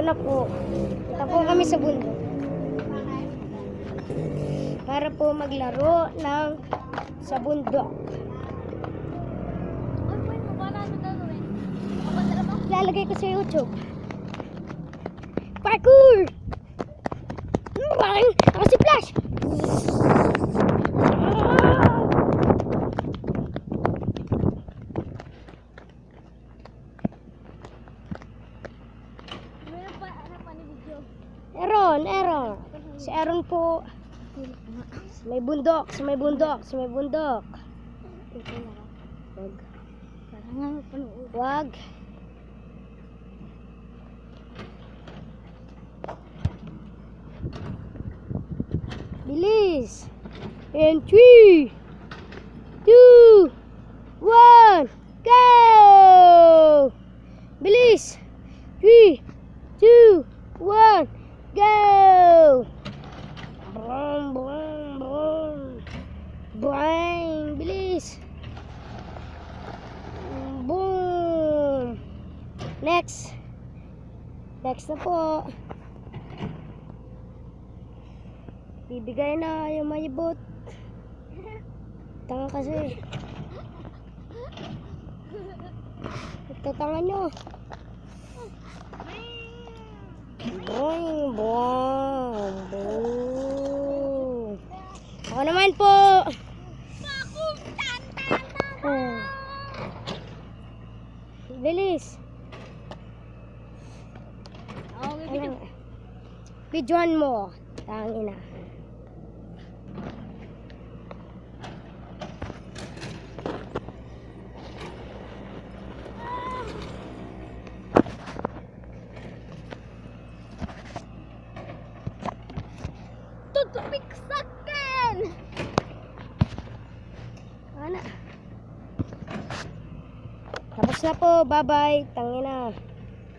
na po. Punta po kami sa bundok. Para po maglaro ng sa bundok. Lalagay ko sa YouTube. Parkour! Parang ako si Flash! Aaron. Si Aaron po. Sa may bundok. Wag. Bilis. And 3, 2, 1, go! Bilis. 3, 2, 1, go! Brum, brum, brum. Bang, bilis. Boom. Next na po. Bibigay na yung mayabot. Tanga kasi. Ito tanga nyo. Boing, boing, boing. Ako naman po. Bilis. Videoan mo. Tangina. Tutupik sa akin. Ana. Tapos na po. Bye-bye. Tangina.